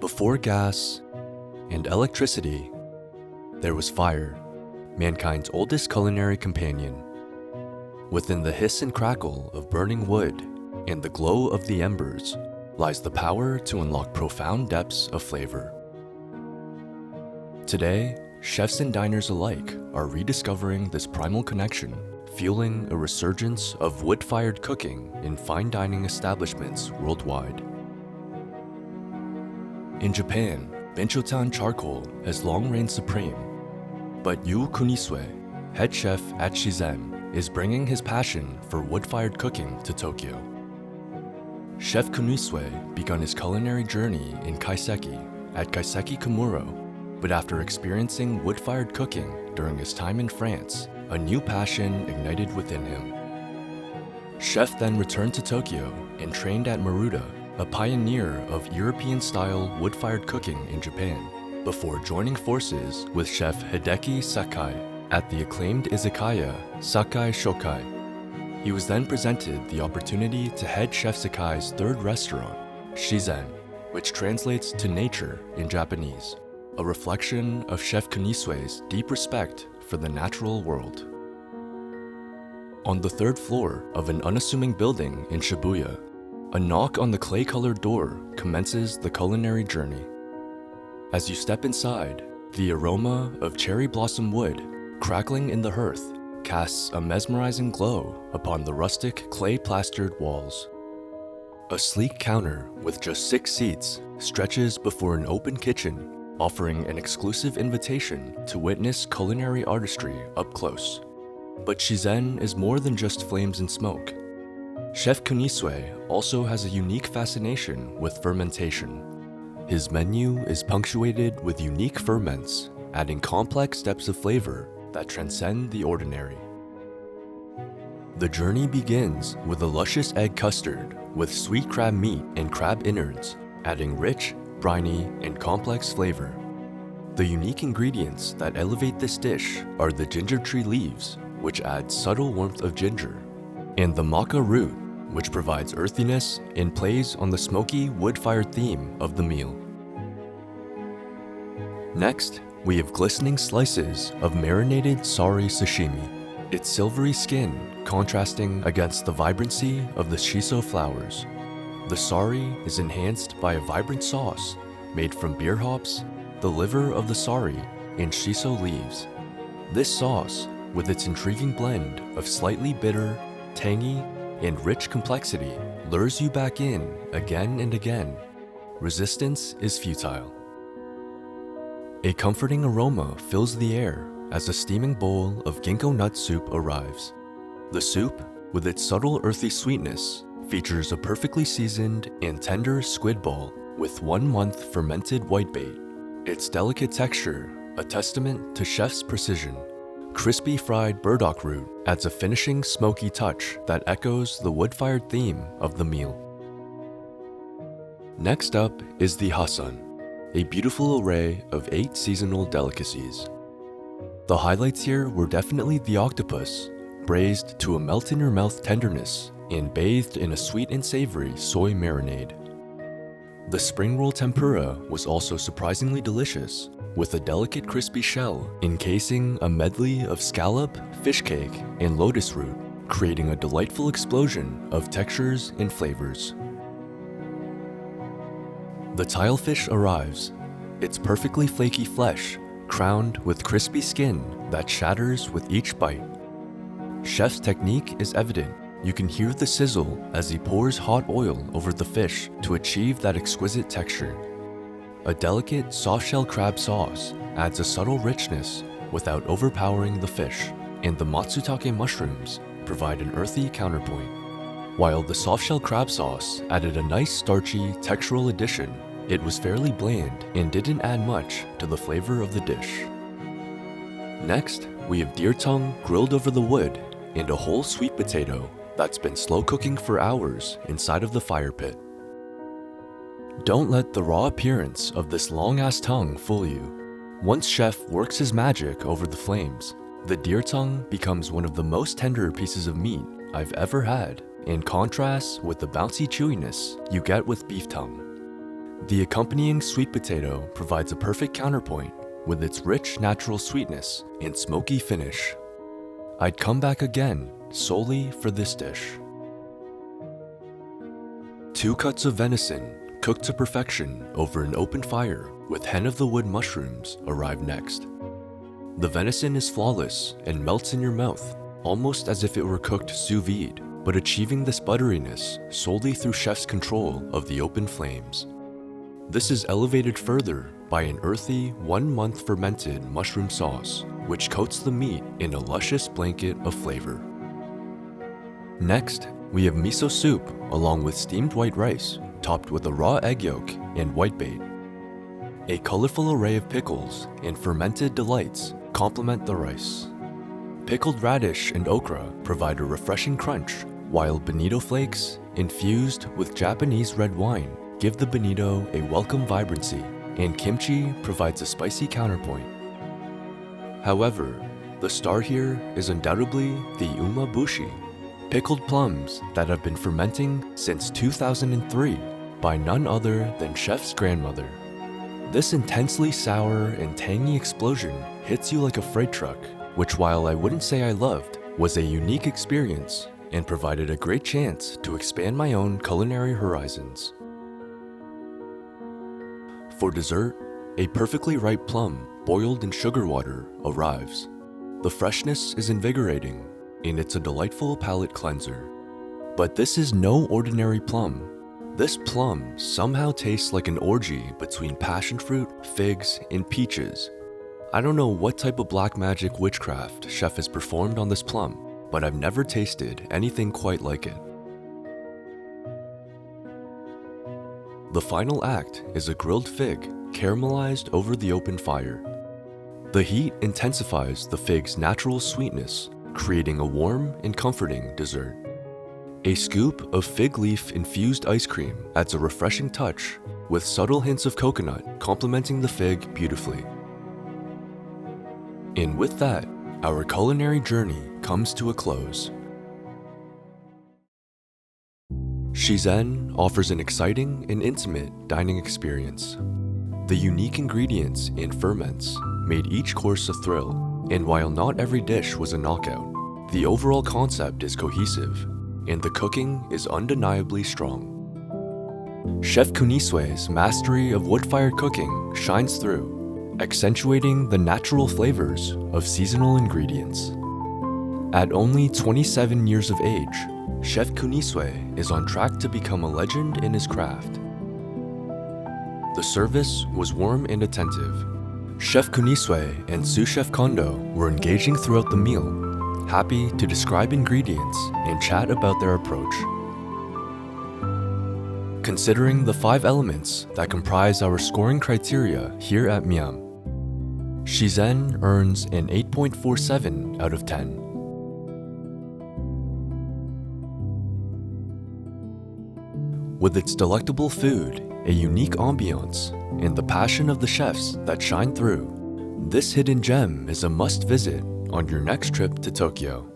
Before gas and electricity, there was fire, mankind's oldest culinary companion. Within the hiss and crackle of burning wood and the glow of the embers lies the power to unlock profound depths of flavor. Today, chefs and diners alike are rediscovering this primal connection, fueling a resurgence of wood-fired cooking in fine dining establishments worldwide. In Japan, Benchotan charcoal has long reigned supreme, but Yu Kunisue, head chef at Shizen, is bringing his passion for wood-fired cooking to Tokyo. Chef Kunisue began his culinary journey in kaiseki at Kaiseki Komuro, but after experiencing wood-fired cooking during his time in France, a new passion ignited within him. Chef then returned to Tokyo and trained at Maruda, a pioneer of European-style wood-fired cooking in Japan, before joining forces with chef Hideki Sakai at the acclaimed izakaya Sakai Shokai. He was then presented the opportunity to head Chef Sakai's third restaurant, Shizen, which translates to nature in Japanese, a reflection of Chef Kunisue's deep respect for the natural world. On the third floor of an unassuming building in Shibuya, a knock on the clay-colored door commences the culinary journey. As you step inside, the aroma of cherry blossom wood crackling in the hearth casts a mesmerizing glow upon the rustic clay-plastered walls. A sleek counter with just 6 seats stretches before an open kitchen, offering an exclusive invitation to witness culinary artistry up close. But Shizen is more than just flames and smoke. Chef Kunisue also has a unique fascination with fermentation. His menu is punctuated with unique ferments, adding complex depths of flavor that transcend the ordinary. The journey begins with a luscious egg custard with sweet crab meat and crab innards, adding rich, briny, and complex flavor. The unique ingredients that elevate this dish are the ginger tree leaves, which add subtle warmth of ginger, and the maca root, which provides earthiness and plays on the smoky wood-fired theme of the meal. Next, we have glistening slices of marinated Saury Sashimi, its silvery skin contrasting against the vibrancy of the shiso flowers. The Saury is enhanced by a vibrant sauce made from beer hops, the liver of the Saury, and shiso leaves. This sauce, with its intriguing blend of slightly bitter, tangy, and rich complexity, lures you back in again and again. Resistance is futile. A comforting aroma fills the air as a steaming bowl of ginkgo nut soup arrives. The soup, with its subtle earthy sweetness, features a perfectly seasoned and tender squid ball with 1-month fermented whitebait. Its delicate texture, a testament to chef's precision. Crispy fried burdock root adds a finishing smoky touch that echoes the wood-fired theme of the meal. Next up is the Hassun, a beautiful array of 8 seasonal delicacies. The highlights here were definitely the octopus, braised to a melt-in-your-mouth tenderness and bathed in a sweet and savory soy marinade. The spring roll tempura was also surprisingly delicious, with a delicate crispy shell encasing a medley of scallop, fish cake, and lotus root, creating a delightful explosion of textures and flavors. The tilefish arrives, its perfectly flaky flesh crowned with crispy skin that shatters with each bite. Chef's technique is evident. You can hear the sizzle as he pours hot oil over the fish to achieve that exquisite texture. A delicate soft-shell crab sauce adds a subtle richness without overpowering the fish, and the Matsutake mushrooms provide an earthy counterpoint. While the soft-shell crab sauce added a nice starchy, textural addition, it was fairly bland and didn't add much to the flavor of the dish. Next, we have deer tongue grilled over the wood and a whole sweet potato that's been slow cooking for hours inside of the fire pit. Don't let the raw appearance of this long-ass tongue fool you. Once chef works his magic over the flames, the deer tongue becomes one of the most tender pieces of meat I've ever had, in contrast with the bouncy chewiness you get with beef tongue. The accompanying sweet potato provides a perfect counterpoint with its rich natural sweetness and smoky finish. I'd come back again solely for this dish. 2 cuts of venison cooked to perfection over an open fire with hen-of-the-wood mushrooms arrive next. The venison is flawless and melts in your mouth, almost as if it were cooked sous vide, but achieving this butteriness solely through chef's control of the open flames. This is elevated further by an earthy 1-month fermented mushroom sauce, which coats the meat in a luscious blanket of flavor. Next, we have miso soup along with steamed white rice, topped with a raw egg yolk and whitebait. A colorful array of pickles and fermented delights complement the rice. Pickled radish and okra provide a refreshing crunch, while bonito flakes, infused with Japanese red wine, give the bonito a welcome vibrancy, and kimchi provides a spicy counterpoint. However, the star here is undoubtedly the umabushi, pickled plums that have been fermenting since 2003 by none other than Chef's grandmother. This intensely sour and tangy explosion hits you like a freight truck, which, while I wouldn't say I loved, was a unique experience and provided a great chance to expand my own culinary horizons. For dessert, a perfectly ripe plum boiled in sugar water arrives. The freshness is invigorating, and it's a delightful palate cleanser. But this is no ordinary plum. This plum somehow tastes like an orgy between passion fruit, figs, and peaches. I don't know what type of black magic witchcraft chef has performed on this plum, but I've never tasted anything quite like it. The final act is a grilled fig caramelized over the open fire. The heat intensifies the fig's natural sweetness, creating a warm and comforting dessert. A scoop of fig leaf infused ice cream adds a refreshing touch, with subtle hints of coconut complementing the fig beautifully. And with that, our culinary journey comes to a close. Shizen offers an exciting and intimate dining experience. The unique ingredients and ferments made each course a thrill, and while not every dish was a knockout, the overall concept is cohesive, and the cooking is undeniably strong. Chef Kunisue's mastery of wood-fired cooking shines through, accentuating the natural flavors of seasonal ingredients. At only 27 years of age, Chef Kunisue is on track to become a legend in his craft. The service was warm and attentive. Chef Kunisue and sous chef Kondo were engaging throughout the meal, happy to describe ingredients and chat about their approach. Considering the 5 elements that comprise our scoring criteria here at MIAM, Shizen earns an 8.47 out of 10. With its delectable food, a unique ambiance, and the passion of the chefs that shine through, this hidden gem is a must-visit on your next trip to Tokyo.